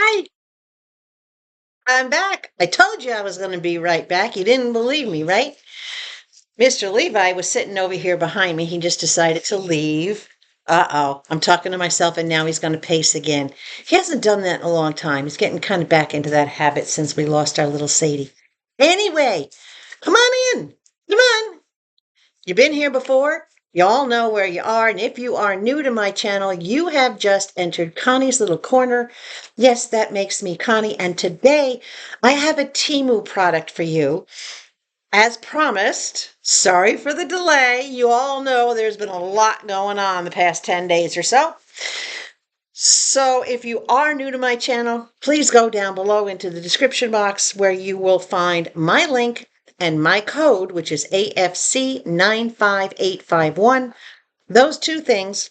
Hi, I'm back. I told you I was going to be right back. You didn't believe me, right? Mr. Levi was sitting over here behind me. He just decided to leave. Uh-oh. I'm talking to myself, and now he's going to pace again. He hasn't done that in a long time. He's getting kind of back into that habit since we lost our little Sadie. Anyway, come on in. Come on. You've been here before. You all know where you are. And if you are new to my channel, you have just entered Connie's Little Corner. Yes, that makes me Connie. And today I have a Temu product for you. As promised, sorry for the delay. You all know there's been a lot going on the past 10 days or so. So if you are new to my channel, please go down below into the description box where you will find my link and my code, which is AFC 95851. Those two things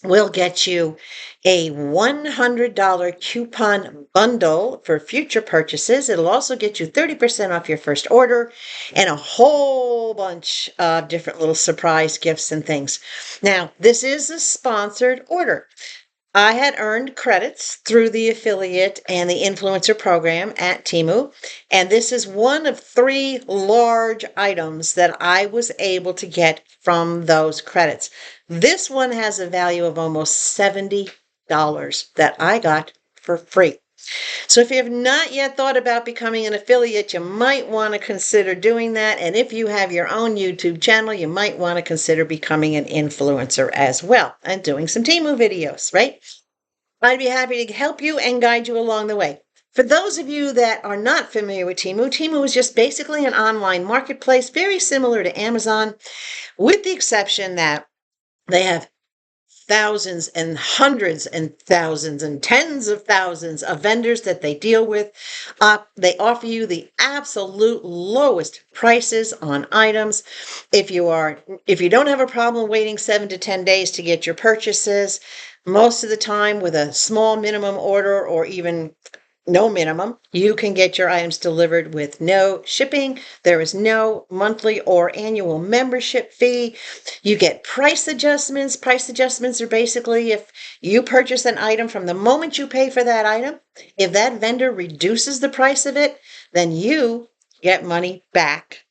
will get you a $100 coupon bundle for future purchases. It'll also get you 30% off your first order and a whole bunch of different little surprise gifts and things. Now, this is a sponsored order. I had earned credits through the affiliate and the influencer program at Temu, and this is one of 3 large items that I was able to get from those credits. This one has a value of almost $70 that I got for free. So if you have not yet thought about becoming an affiliate, you might want to consider doing that. And if you have your own YouTube channel, you might want to consider becoming an influencer as well and doing some Temu videos, right? I'd be happy to help you and guide you along the way. For those of you that are not familiar with Temu, Temu is just basically an online marketplace, very similar to Amazon, with the exception that they have thousands and hundreds and thousands and tens of thousands of vendors that they deal with. They offer you the absolute lowest prices on items. If you don't have a problem waiting 7 to 10 days to get your purchases, most of the time with a small minimum order or even no minimum, you can get your items delivered with no shipping. There is no monthly or annual membership fee. You get price adjustments. Price adjustments are basically if you purchase an item, from the moment you pay for that item, if that vendor reduces the price of it, then you get money back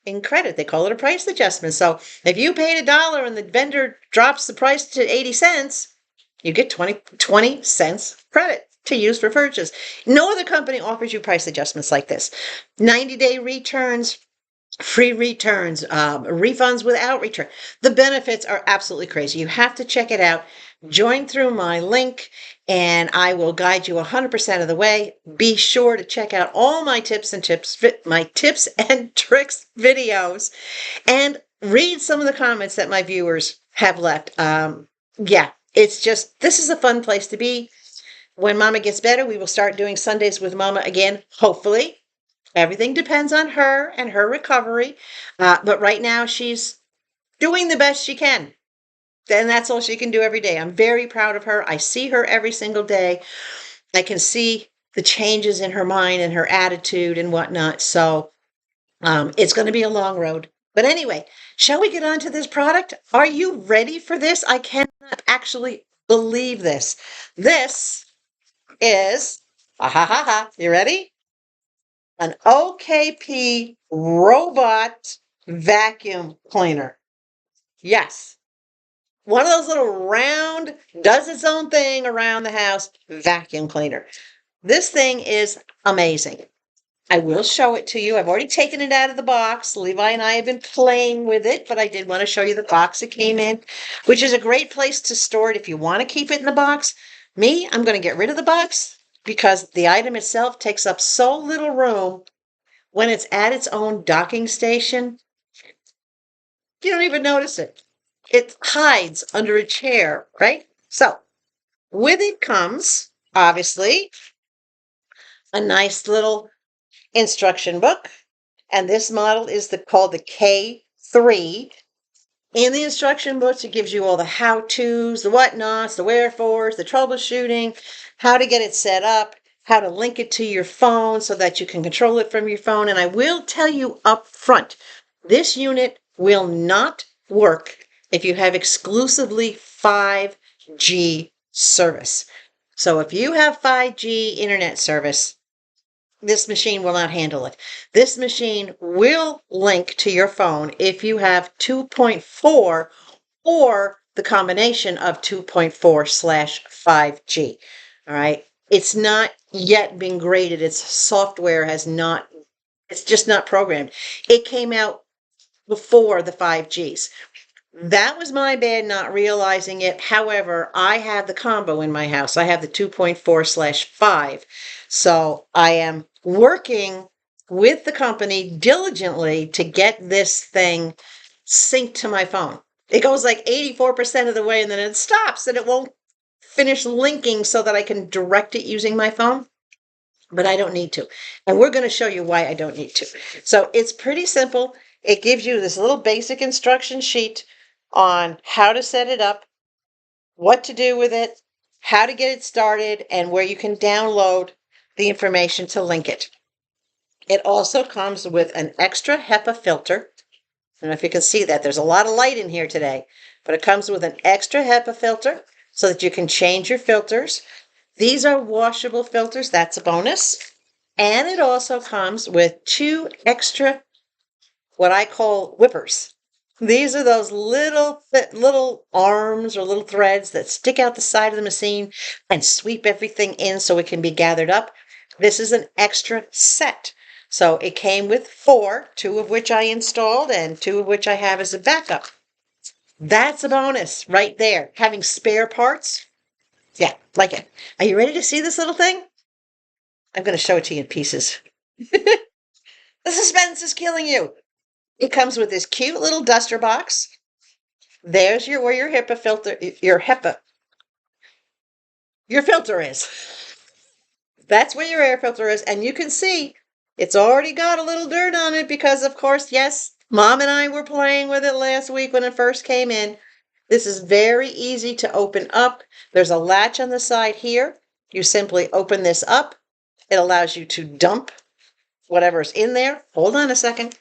in credit. They call it a price adjustment. So if you paid $1 and the vendor drops the price to 80 cents, you get 20 cents credit to use for purchase. No other company offers you price adjustments like this. 90-day returns, free returns, refunds without return. The benefits are absolutely crazy. You have to check it out. Join through my link and I will guide you 100% of the way. Be sure to check out all my tips and tricks videos and read some of the comments that my viewers have left. Yeah, this is a fun place to be. When Mama gets better, we will start doing Sundays with Mama again, hopefully. Everything depends on her and her recovery. But right now, she's doing the best she can. And that's all she can do every day. I'm very proud of her. I see her every single day. I can see the changes in her mind and her attitude and whatnot. So it's going to be a long road. But anyway, shall we get on to this product? Are you ready for this? I cannot actually believe this. This is, you ready? An OKP robot vacuum cleaner. Yes. One of those little round, does its own thing around the house vacuum cleaner. This thing is amazing. I will show it to you. I've already taken it out of the box. Levi and I have been playing with it, but I did want to show you the box it came in, which is a great place to store it if you want to keep it in the box. Me, I'm going to get rid of the box because the item itself takes up so little room. When it's at its own docking station, you don't even notice it. It hides under a chair, right? So with it comes, obviously, a nice little instruction book. And this model is called the K3. In the instruction books, it gives you all the how-tos, the whatnots, the wherefores, the troubleshooting, how to get it set up, how to link it to your phone so that you can control it from your phone. And I will tell you up front, this unit will not work if you have exclusively 5G service. So if you have 5G internet service, this machine will not handle it. This machine will link to your phone if you have 2.4 or the combination of 2.4/5G. All right. It's not yet been graded. Its software has not, it's just not programmed. It came out before the 5Gs. That was my bad not realizing it. However, I have the combo in my house. I have the 2.4/5. So I am working with the company diligently to get this thing synced to my phone. It goes like 84% of the way and then it stops and it won't finish linking so that I can direct it using my phone. But I don't need to. And we're going to show you why I don't need to. So it's pretty simple. It gives you this little basic instruction sheet on how to set it up, what to do with it, how to get it started, and where you can download the information to link it. It also comes with an extra HEPA filter. I don't know if you can see that. There's a lot of light in here today, but it comes with an extra HEPA filter so that you can change your filters. These are washable filters. That's a bonus. And it also comes with 2 extra, what I call whippers. These are those little arms or little threads that stick out the side of the machine and sweep everything in so it can be gathered up. This is an extra set. So it came with 4, 2 of which I installed and 2 of which I have as a backup. That's a bonus right there. Having spare parts. Yeah, like it. Are you ready to see this little thing? I'm going to show it to you in pieces. The suspense is killing you. It comes with this cute little duster box. There's where your HEPA filter, your filter is. That's where your air filter is. And you can see it's already got a little dirt on it because, of course, yes, Mom and I were playing with it last week when it first came in. This is very easy to open up. There's a latch on the side here. You simply open this up. It allows you to dump whatever's in there. Hold on a second.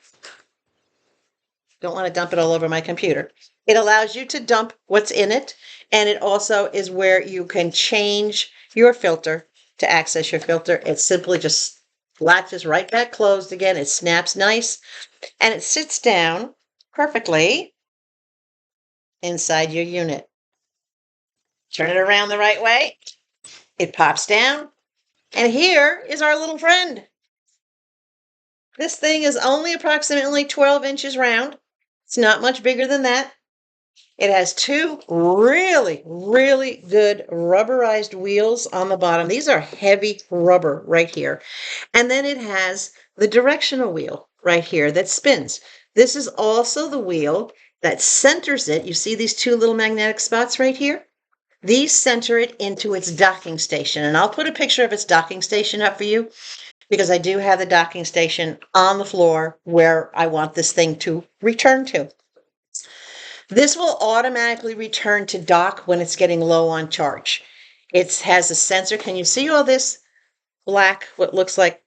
Don't want to dump it all over my computer. It allows you to dump what's in it, and it also is where you can change your filter to access your filter. It simply just latches right back closed again. It snaps nice, and it sits down perfectly inside your unit. Turn it around the right way. It pops down, and here is our little friend. This thing is only approximately 12 inches round. It's not much bigger than that. It has 2 really, really good rubberized wheels on the bottom. These are heavy rubber right here. And then it has the directional wheel right here that spins. This is also the wheel that centers it. You see these 2 little magnetic spots right here? These center it into its docking station. And I'll put a picture of its docking station up for you because I do have the docking station on the floor where I want this thing to return to. This will automatically return to dock when it's getting low on charge. It has a sensor. Can you see all this black, what looks like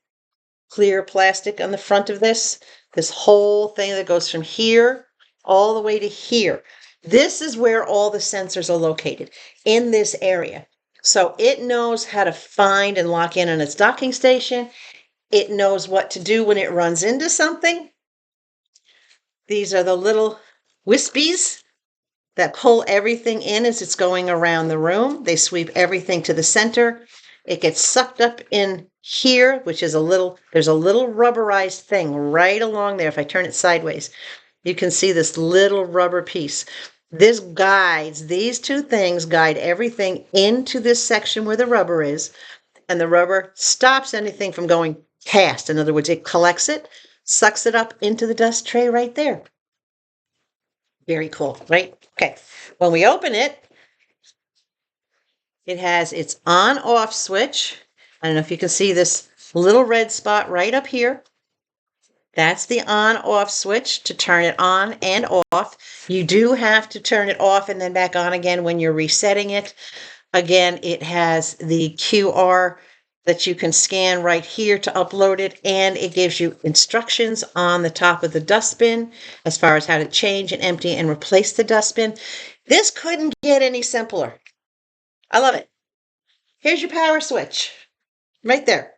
clear plastic on the front of this? This whole thing that goes from here all the way to here. This is where all the sensors are located, in this area. So it knows how to find and lock in on its docking station. It knows what to do when it runs into something. These are the little wispies that pull everything in as it's going around the room. They sweep everything to the center. It gets sucked up in here, which is there's a little rubberized thing right along there. If I turn it sideways, you can see this little rubber piece. These 2 things guide everything into this section where the rubber is, and the rubber stops anything from going past. In other words, it collects it, sucks it up into the dust tray right there. Very cool, right? Okay. When we open it, it has its on-off switch. I don't know if you can see this little red spot right up here. That's the on-off switch to turn it on and off. You do have to turn it off and then back on again when you're resetting it. Again, it has the QR that you can scan right here to upload it, and it gives you instructions on the top of the dustbin as far as how to change and empty and replace the dustbin. This couldn't get any simpler. I love it. Here's your power switch, right there.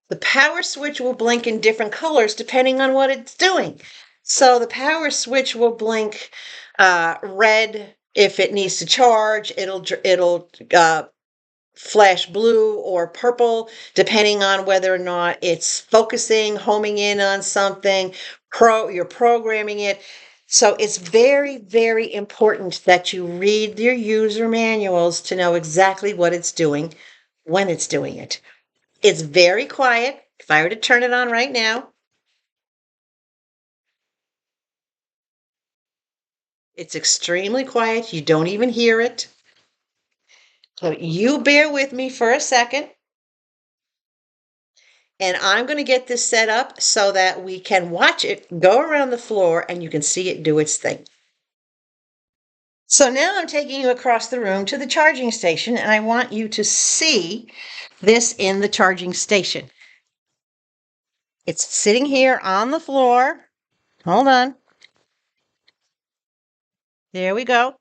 The power switch will blink in different colors depending on what it's doing. So the power switch will blink red if it needs to charge. It'll flash blue or purple depending on whether or not it's focusing, homing in on something. You're programming it. So it's very, very important that you read your user manuals to know exactly what it's doing when it's doing it. It's very quiet. If I were to turn it on right now, it's extremely quiet. You don't even hear it. So you bear with me for a second. And I'm going to get this set up so that we can watch it go around the floor and you can see it do its thing. So now I'm taking you across the room to the charging station, and I want you to see this in the charging station. It's sitting here on the floor. Hold on. There we go.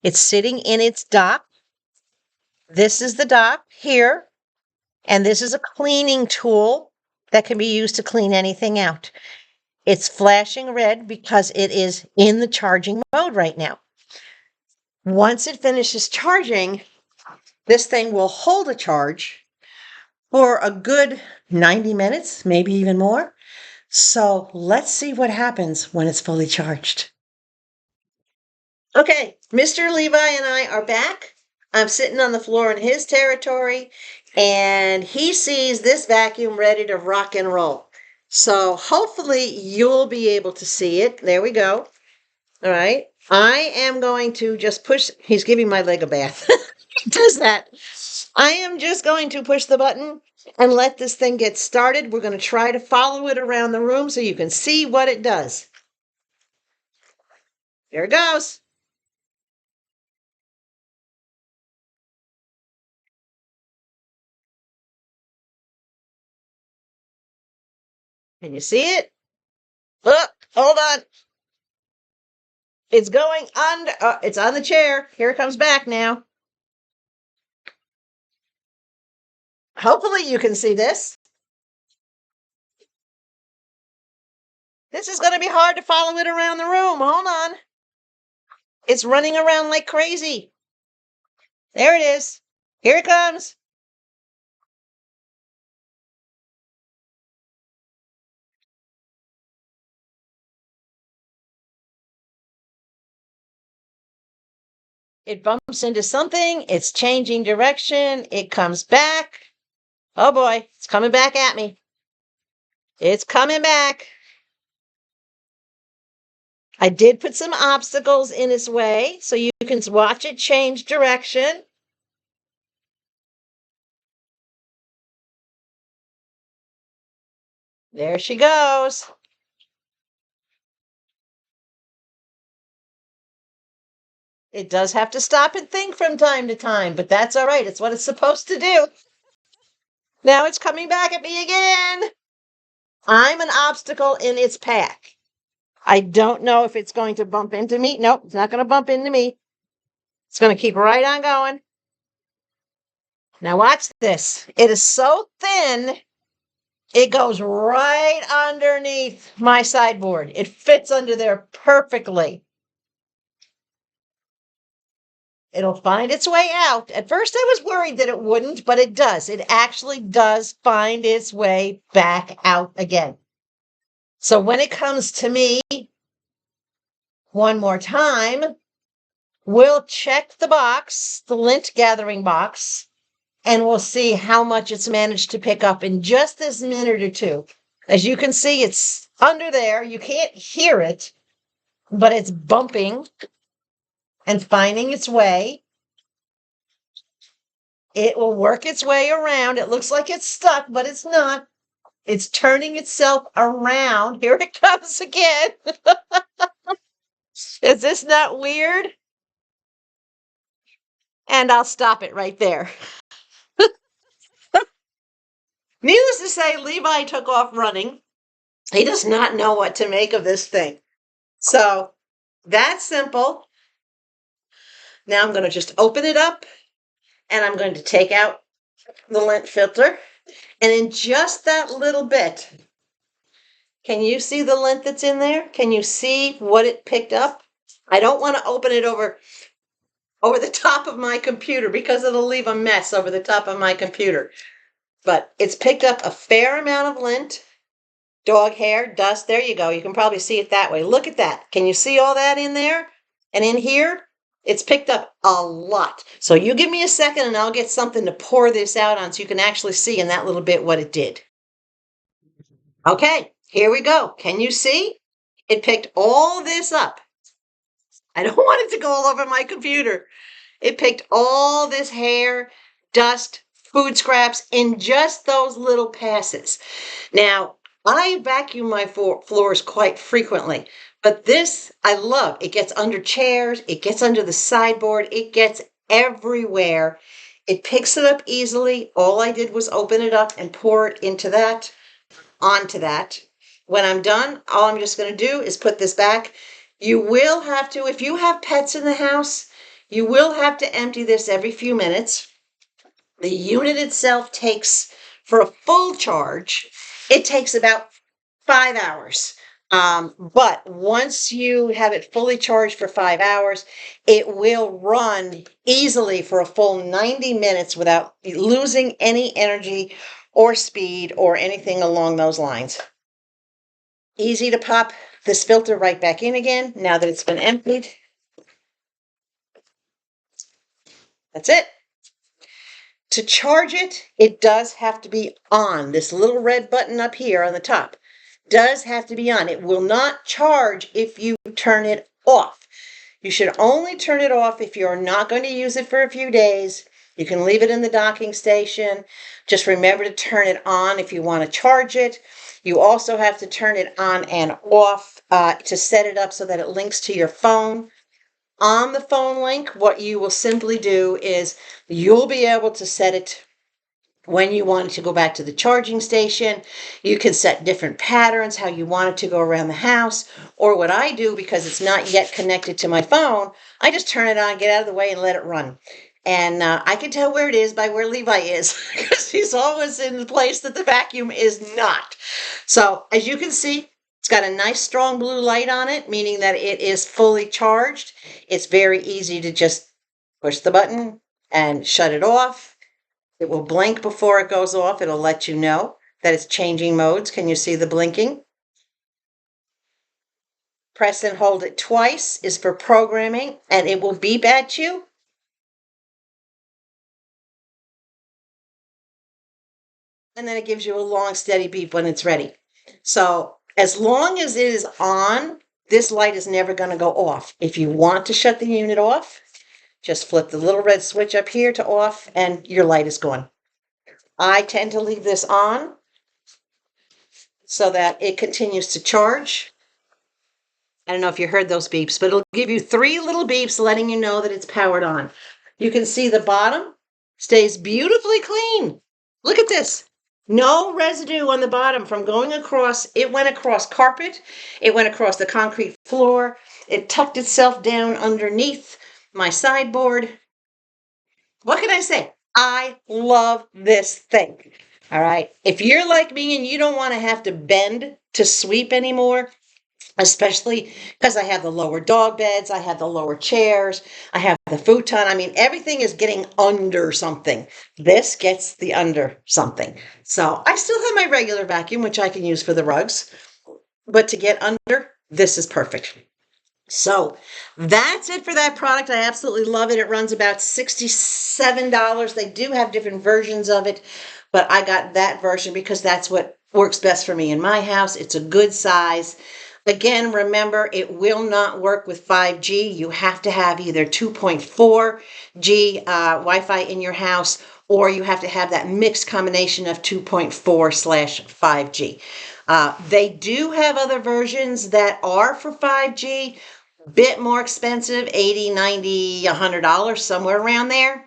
It's sitting in its dock. This is the dock here, and this is a cleaning tool that can be used to clean anything out. It's flashing red because it is in the charging mode right now. Once it finishes charging, this thing will hold a charge for a good 90 minutes, maybe even more. So let's see what happens when it's fully charged. Okay, Mr. Levi and I are back. I'm sitting on the floor in his territory, and he sees this vacuum ready to rock and roll. So hopefully you'll be able to see it. There we go. All right. I am going to just push. He's giving my leg a bath. He does that. I am just going to push the button and let this thing get started. We're going to try to follow it around the room so you can see what it does. There it goes. Can you see it? Look, hold on. It's going under. It's on the chair. Here it comes back now. Hopefully you can see this. This is going to be hard to follow it around the room. Hold on. It's running around like crazy. There it is. Here it comes. It bumps into something. It's changing direction. It comes back. Oh boy, it's coming back at me. It's coming back. I did put some obstacles in its way so you can watch it change direction. There she goes. It does have to stop and think from time to time, but that's all right. It's what it's supposed to do. Now it's coming back at me again. I'm an obstacle in its path. I don't know if it's going to bump into me. Nope, it's not going to bump into me. It's going to keep right on going. Now watch this. It is so thin, it goes right underneath my sideboard. It fits under there perfectly. It'll find its way out. At first I was worried that it wouldn't, but it does. It actually does find its way back out again. So when it comes to me one more time, we'll check the box, the lint gathering box, and we'll see how much it's managed to pick up in just this minute or two. As you can see, it's under there. You can't hear it, but it's bumping and finding its way. It will work its way around. It looks like it's stuck, but it's not. It's turning itself around. Here it comes again. Is this not weird? And I'll stop it right there. Needless to say, Levi took off running. He does not know what to make of this thing. So that's simple. Now I'm going to just open it up and I'm going to take out the lint filter. And in just that little bit, can you see the lint that's in there? Can you see what it picked up? I don't want to open it over the top of my computer because it'll leave a mess over the top of my computer. But it's picked up a fair amount of lint, dog hair, dust. There you go. You can probably see it that way. Look at that. Can you see all that in there? And in here, it's picked up a lot. So you give me a second and I'll get something to pour this out on so you can actually see in that little bit what it did. Okay, here we go. Can you see? It picked all this up. I don't want it to go all over my computer. It picked all this hair, dust, food scraps in just those little passes. Now, I vacuum my floors quite frequently, but this I love. It gets under chairs, it gets under the sideboard, it gets everywhere. It picks it up easily. All I did was open it up and pour it onto that. When I'm done, all I'm just going to do is put this back. You will have to, if you have pets in the house, you will have to empty this every few minutes. The unit itself takes, for a full charge, it takes about 5 hours. But once you have it fully charged for 5 hours, it will run easily for a full 90 minutes without losing any energy or speed or anything along those lines. Easy to pop this filter right back in again now that it's been emptied. That's it. To charge it, it does have to be on. This little red button up here on the top does have to be on. It will not charge if you turn it off. You should only turn it off if you're not going to use it for a few days. You can leave it in the docking station. Just remember to turn it on if you want to charge it. You also have to turn it on and off to set it up so that it links to your phone. On the phone link, what you will simply do is you'll be able to set it when you want it to go back to the charging station. You can set different patterns, how you want it to go around the house. Or what I do, because it's not yet connected to my phone, I just turn it on, get out of the way, and let it run. And I can tell where it is by where Levi is, because he's always in the place that the vacuum is not. So as you can see, it's got a nice strong blue light on it, meaning that it is fully charged. It's very easy to just push the button and shut it off. It will blink before it goes off. It'll let you know that it's changing modes. Can you see the blinking? Press and hold it twice is for programming, and it will beep at you. And then it gives you a long, steady beep when it's ready. So as long as it is on, this light is never going to go off. If you want to shut the unit off, just flip the little red switch up here to off, and your light is gone. I tend to leave this on so that it continues to charge. I don't know if you heard those beeps, but it'll give you 3 little beeps letting you know that it's powered on. You can see the bottom stays beautifully clean. Look at this. No residue on the bottom from going across. It went across carpet. It went across the concrete floor. It tucked itself down underneath my sideboard. What can I say? I love this thing. All right. If you're like me and you don't want to have to bend to sweep anymore, especially because I have the lower dog beds, I have the lower chairs, I have the futon. I mean, everything is getting under something. This gets the under something. So I still have my regular vacuum, which I can use for the rugs. But to get under, this is perfect. So that's it for that product. I absolutely love it. It runs about $67. They do have different versions of it, but I got that version because that's what works best for me in my house. It's a good size. Again, remember, it will not work with 5G. You have to have either 2.4G Wi-Fi in your house, or you have to have that mixed combination of 2.4/5G. They do have other versions that are for 5G, bit more expensive, $80, $90, $100, somewhere around there.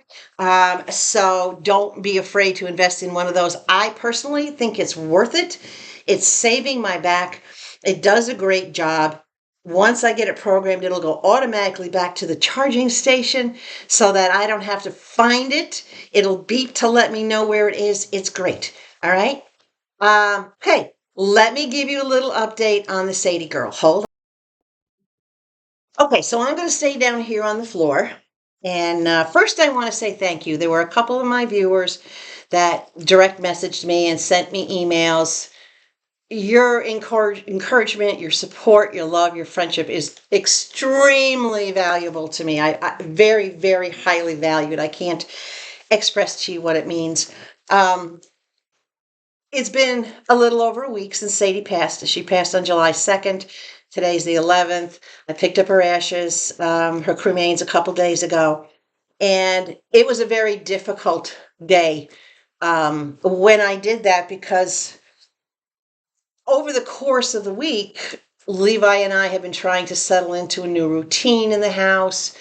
So don't be afraid to invest in one of those. I personally think it's worth it. It's saving my back. It does a great job. Once I get it programmed, it'll go automatically back to the charging station so that I don't have to find it. It'll beep to let me know where it is. It's great. All right. Hey, let me give you a little update on the Sadie girl. Hold on. Okay, so I'm going to stay down here on the floor. And first, I want to say thank you. There were a couple of my viewers that direct messaged me and sent me emails. Your encouragement, your support, your love, your friendship is extremely valuable to me. I very, very highly valued. I can't express to you what it means. It's been a little over a week since Sadie passed. She passed on July 2nd. Today's the 11th. I picked up her ashes, her cremains a couple days ago. And it was a very difficult day when I did that because over the course of the week, Levi and I have been trying to settle into a new routine in the house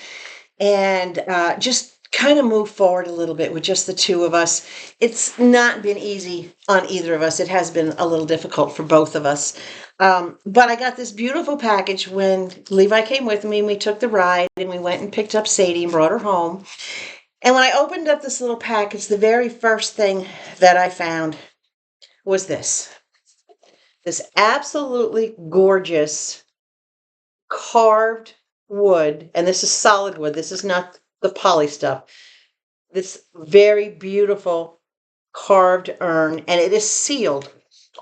and just kind of move forward a little bit with just the two of us. It's not been easy on either of us. It has been a little difficult for both of us. But I got this beautiful package when Levi came with me and we took the ride and we went and picked up Sadie and brought her home. And when I opened up this little package, the very first thing that I found was this absolutely gorgeous carved wood, and this is solid wood. This is not the poly stuff. This very beautiful carved urn, and it is sealed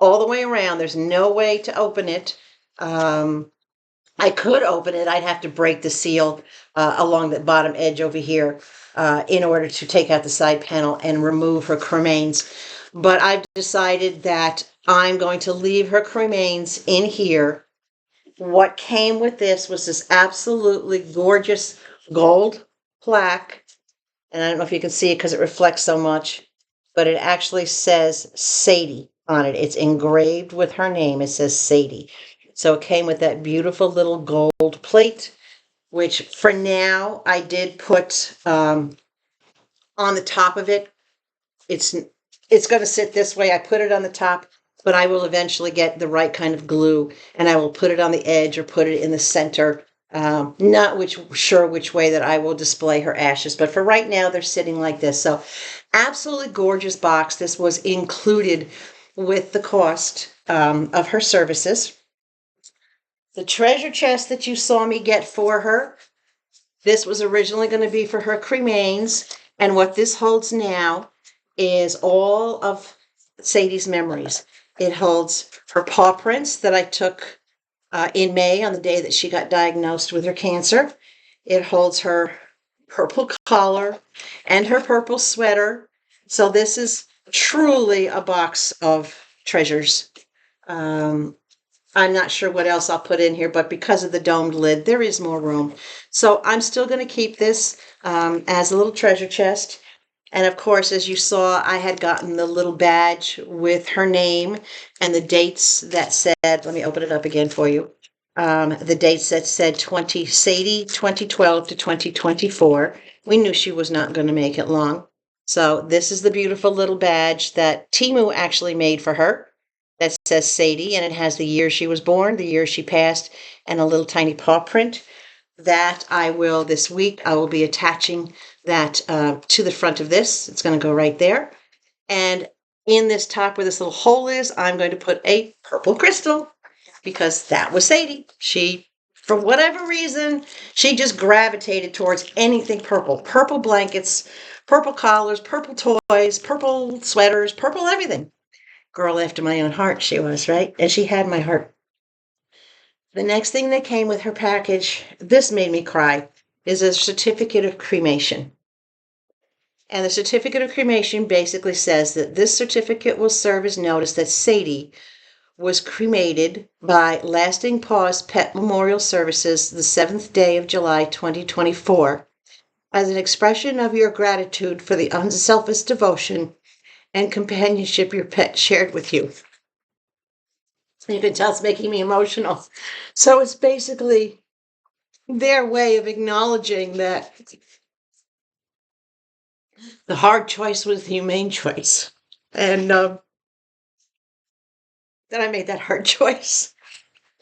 all the way around. There's no way to open it. I could open it. I'd have to break the seal along the bottom edge over here in order to take out the side panel and remove her cremains. But I've decided that I'm going to leave her cremains in here. What came with this was this absolutely gorgeous gold plaque. And I don't know if you can see it because it reflects so much, but it actually says Sadie on it. It's engraved with her name. It says Sadie. So it came with that beautiful little gold plate, which for now I did put on the top of it. It's going to sit this way. I put it on the top, but I will eventually get the right kind of glue and I will put it on the edge or put it in the center. Not sure which way that I will display her ashes, but for right now they're sitting like this. So absolutely gorgeous box. This was included with the cost of her services. The treasure chest that you saw me get for her, this was originally going to be for her cremains, and what this holds now is all of Sadie's memories. It holds her paw prints that I took in May on the day that she got diagnosed with her cancer. It holds her purple collar and her purple sweater. So this is truly a box of treasures. I'm not sure what else I'll put in here, but because of the domed lid, there is more room. So I'm still going to keep this as a little treasure chest. And of course, as you saw, I had gotten the little badge with her name and the dates that said, let me open it up again for you. The dates that said Sadie 2012 to 2024. We knew she was not going to make it long. So this is the beautiful little badge that Temu actually made for her that says Sadie, and it has the year she was born, the year she passed, and a little tiny paw print. That I will, this week, I will be attaching that to the front of this. It's going to go right there. And in this top where this little hole is, I'm going to put a purple crystal because that was Sadie. She, for whatever reason, she just gravitated towards anything purple. Purple blankets, purple collars, purple toys, purple sweaters, purple everything. Girl after my own heart she was, right? And she had my heart. The next thing that came with her package, this made me cry, is a certificate of cremation. And the certificate of cremation basically says that this certificate will serve as notice that Sadie was cremated by Lasting Pause Pet Memorial Services the 7th day of July 2024 as an expression of your gratitude for the unselfish devotion and companionship your pet shared with you. You can tell it's making me emotional. So it's basically their way of acknowledging that the hard choice was the humane choice. And that I made that hard choice.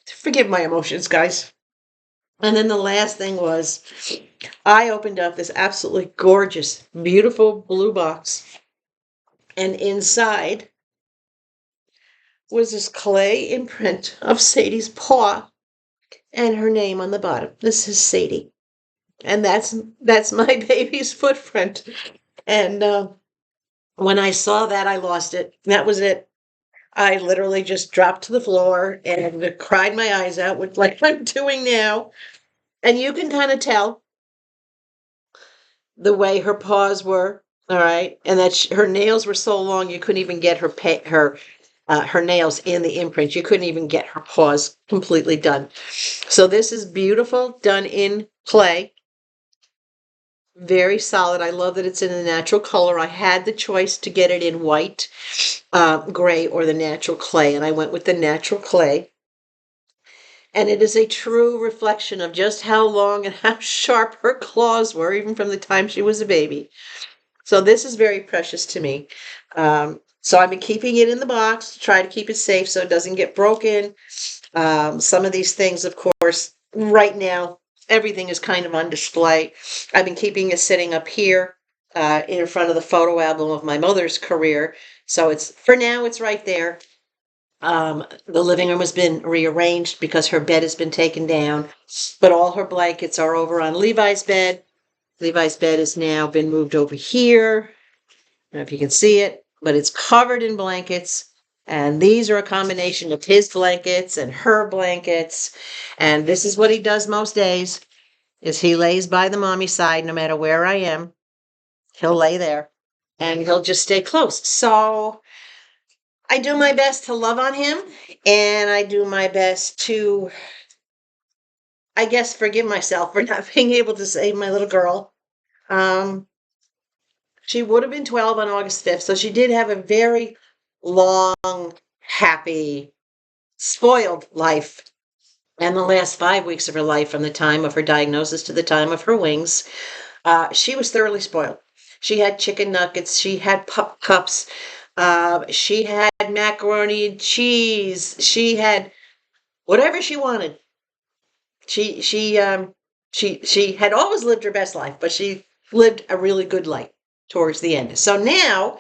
Forgive my emotions, guys. And then the last thing was I opened up this absolutely gorgeous, beautiful blue box. And inside was this clay imprint of Sadie's paw and her name on the bottom. This is Sadie. And that's my baby's footprint. And when I saw that, I lost it. That was it. I literally just dropped to the floor and cried my eyes out, with, like I'm doing now. And you can kind of tell the way her paws were, all right, and that her nails were so long you couldn't even get her nails in the imprint. You couldn't even get her paws completely done. So this is beautiful, done in clay. Very solid. I love that it's in a natural color. I had the choice to get it in white, gray, or the natural clay, and I went with the natural clay. And it is a true reflection of just how long and how sharp her claws were, even from the time she was a baby. So this is very precious to me. So I've been keeping it in the box to try to keep it safe so it doesn't get broken. Some of these things, of course, right now, everything is kind of on display. I've been keeping it sitting up here in front of the photo album of my mother's career. So it's, for now, it's right there. The living room has been rearranged because her bed has been taken down, but all her blankets are over on Levi's bed. Levi's bed has now been moved over here. I don't know if you can see it, but it's covered in blankets. And these are a combination of his blankets and her blankets. And this is what he does most days, is he lays by the mommy side no matter where I am. He'll lay there and he'll just stay close. So I do my best to love on him, and I do my best to, I guess, forgive myself for not being able to save my little girl. She would have been 12 on August 5th, so she did have a very long, happy, spoiled life. And the last 5 weeks of her life, from the time of her diagnosis to the time of her wings, she was thoroughly spoiled. She had chicken nuggets, she had pup cups, she had macaroni and cheese, she had whatever she wanted. She had always lived her best life, but she lived a really good life towards the end. So now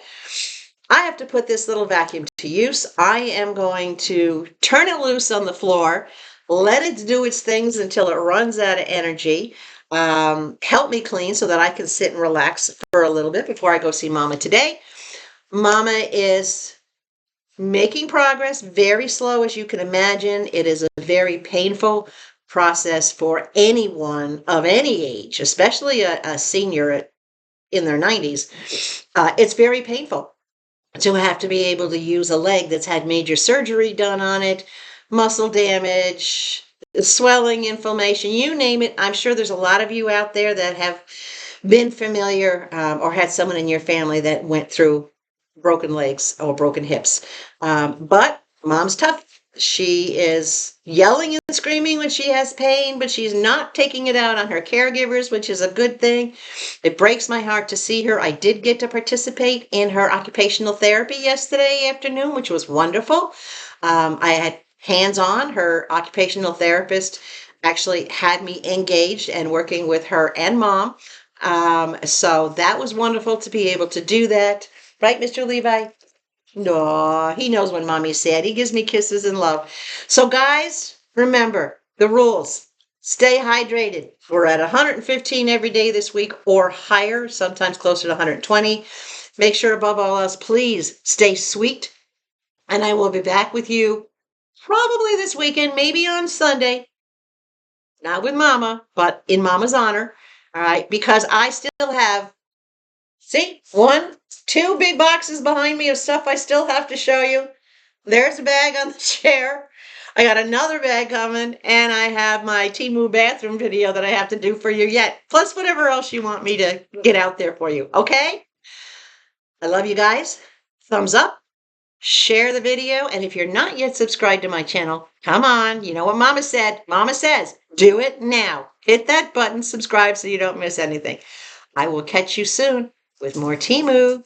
I have to put this little vacuum to use. I am going to turn it loose on the floor, let it do its things until it runs out of energy. Help me clean so that I can sit and relax for a little bit before I go see Mama today. Mama is making progress, very slow as you can imagine. It is a very painful process for anyone of any age, especially a senior in their 90s. It's very painful to have to be able to use a leg that's had major surgery done on it, muscle damage, swelling, inflammation, you name it. I'm sure there's a lot of you out there that have been familiar or had someone in your family that went through broken legs or broken hips. But Mom's tough. She is yelling and screaming when she has pain, but she's not taking it out on her caregivers, which is a good thing. It breaks my heart to see her. I did get to participate in her occupational therapy yesterday afternoon, which was wonderful. I had hands-on. Her occupational therapist actually had me engaged and working with her and Mom. So that was wonderful to be able to do that. Right, Mr. Levi? No, he knows when Mommy's sad. He gives me kisses and love. So guys, remember the rules. Stay hydrated. We're at 115 every day this week or higher, sometimes closer to 120. Make sure above all else, please stay sweet. And I will be back with you probably this weekend, maybe on Sunday. Not with Mama, but in Mama's honor. All right, because I still have, see, 2 big boxes behind me of stuff I still have to show you. There's a bag on the chair. I got another bag coming, and I have my Temu bathroom video that I have to do for you yet, plus whatever else you want me to get out there for you, okay? I love you guys. Thumbs up. Share the video, and if you're not yet subscribed to my channel, come on. You know what Mama said. Mama says, do it now. Hit that button, subscribe so you don't miss anything. I will catch you soon with more Temu.